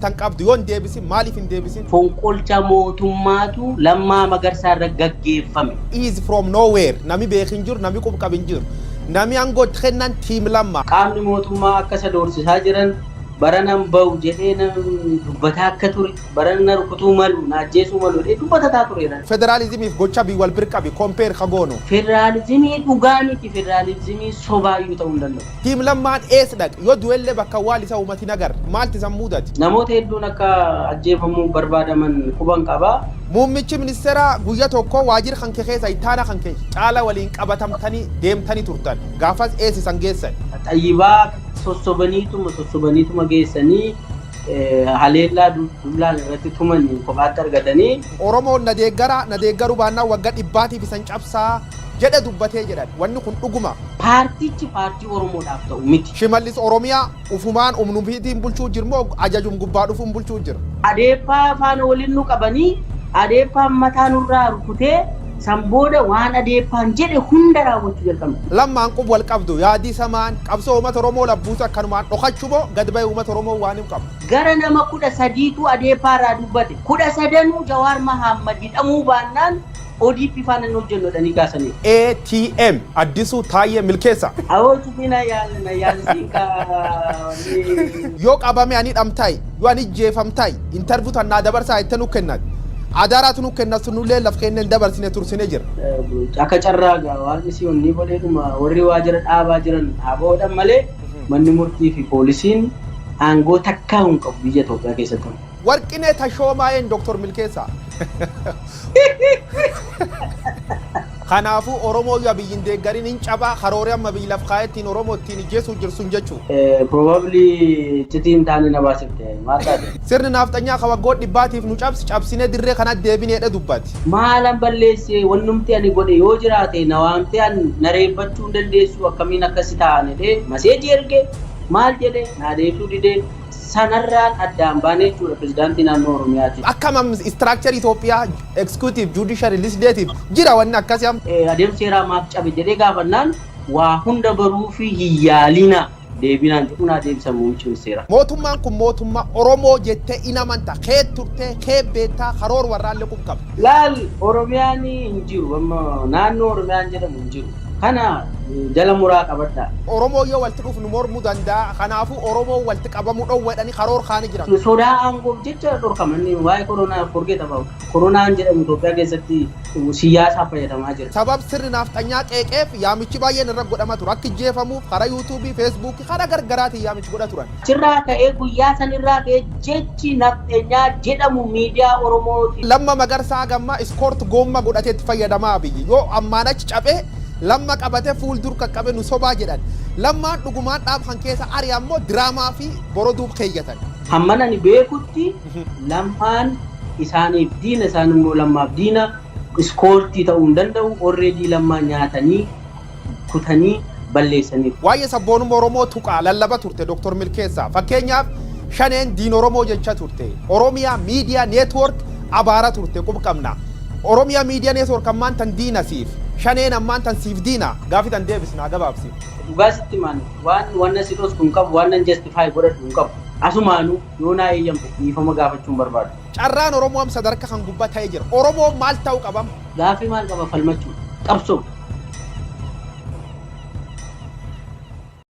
tan qabdu yoon deebisin maaliif hin deebisin fonqolcha mootummaatu Lammaa Magarsaa irra gaggeeffame is from nowhere nami beekin jiru nami qub qabin jiru nami aangoo kennan tiim Lammaa qaamni mootummaa akka isa doorsisaa jiran baranan ba'u jedhee dubbataa akka ture barana rukutuu malu naajjeesuu malu dubbataa tureera federalizimiif gocha bi wal birqabi compare kagoono federalizimii dhugaa miti federalizimii sobaayyuu ta'uu hin danda'u tiim Lammaan ees dhaq yoo du'ellee bakka waal isa uummati nagar maalti san muudati namoota hedduun akka ajjeefamuu barbaadaman quban qaba muummichi ministeera guyya tokko waajjira kan keessa itaana kan keessa caala waliin qabatamtanii deemtanii turtan gaafas ees isan geessan xayyibaa sossobaniituma geessanii haleellaa dullaan irratti tumanii kophaatti argatanii Oromoon na deeggaru baannaa waggaa dhibbaatiif isan cabsaa jedhe dubbatee jedhan wanni kun dhuguma paartichi paartii Oromoodhaaf ta'u miti Shimallis Oromiyaa ufumaan umnubiitiin bulchuu jirmoo ajajum gubbaa dhufuun bulchuu jira adeeppaa faana waliin nu qabanii adeeppaan mataa nurraa rukutee Sambooda waan adeeppaan jedhe hunda raawwachuu jalqabna. Lammaan qub wal qabdu yaadii samaan qabsoo uummata Oromoo labbuusa akkanumaan dhokachuu moo gad ba'ee uummata Oromoo waan hin qabu. Gara nama 13tu adeeppaarraa dubbate 13 Jawaar Mahammad hidhamuu baannaan ODP faana nu hojjennoodhanii kaasanii. ATM addisuu taayee milkeessa. Awwaalchi na yaalisiika. Yoo qabame ani dhamtaay yoo ani jeefamtaay interview tan naa dabarsaa itti nu kennan. Adaaraatu nu kenna sunullee laf kenneen dabarsine tursine jira. Akka carraagaa waan isii onni godheedhuma warri waajjira dhaabaa jiran dhaaboodhaan malee manni murtii fi poolisiin aangoo takkaa hin qabu biyya Itoophiyaa keessatti. Warqinee Tashoomaayeen Dr. Milkeessa. Kanaafuu Oromoo yoo biyyin deeggarin hin cabaa karooree amma biyyi laf kaayettiin Oromoo ittiin ijjeessuuf jirsun jechuu. Probably citiin taane na baasifte maal taate. Sirni naaftanyaa ka waggoota dhibbaatiif nu cabsinee dirree kanatti deebineedha dubbatti. Maalan balleessee wannumti ani godhe yoo jiraate na waamtee ani na reeffachuu hin dandeessu akkamiin akkasi taa'anidhe maseejii erge maal jedhe na deebisuu didee sanarraan addaan baanee jechuudha pirezidaantii naannoo Oromiyaati. Akkam structure Itoophiyaa executive judiciary legislative jira wanni akkasii am. Adeemsa seeraa maaf cabe jedhee gaafannaan waa hunda baruu fi hiyyaalina deebinaan jedhu naa deebisamu muummichi ministeera. Mootummaan kun mootummaa Oromoo jettee in amanta kee turtee kee beektaa karoora warraallee qaba. Laal Oromiyaan hin jiru amma naannoo Oromiyaan jedhamu hin jiru. Kana jala muraa qabadha. Oromoo yoo walitti dhufu nu mormuu danda'a. Kanaafuu Oromoo walitti qabamuu dhowweedhanii karoora kaanii jiran. Sodaa aangoof jecha dhorkamanni waa'ee koronaa forgeeta bahu. Koronaan jedhamu Itoophiyaa keessatti siyaasaa fayyadamaa jira. Sabab sirni naaftanyaa qeeqeef yaamichi baay'een irra godhama ture. Akka jeefamuuf karaa yuutuubii, feesbuukii karaa gargaraatiin yaamichi godha turan. Sirraa ka'ee guyyaa sanirraa ka'ee jechi naaftanyaa jedhamu miidiyaa Oromooti. Lamma Magarsaa gammaa iskoort goomma godhateetti fayyadamaa biyyi. Yoo ammaan achi cabee Lamma qabate fuuldur qaqqabe nu sobaa jedhan lammaan dhugumaan dhaab kan keessa ari ammoo diraamaa fi boroduuf keeyyatan. Hamman ani beekutti lammaan isaaniif diina isaan immoo lammaaf diina iskoortii ta'uu hin danda'u already lammaan nyaatanii kutanii balleessaniif. Waa'ee sabboonummaa Oromoo tuqaa lallaba turte Dr. Milkeessa fakkeenyaaf shaneen diin Oromoo jecha turte Oromiyaa miidiyaa neetwoork abaara turte qubqabna Oromiyaa miidiyaa neetwoork ammaan tan diina siif shaneen ammaan tan siif diina gaafi tan deebisnaa gabaabsi. Dhugaasitti maan waan si dhos kun qabu waan nan justify godhatu kun qabu asumaanuu yoo naa eeyyamte dhiifama gaafachuun barbaadu. Carraan Oromoo am sadarkaa kan gubbaa ta'ee jira Oromoo maal ta'uu qabam? Gaafii maal qaba falmachuu qabsoo.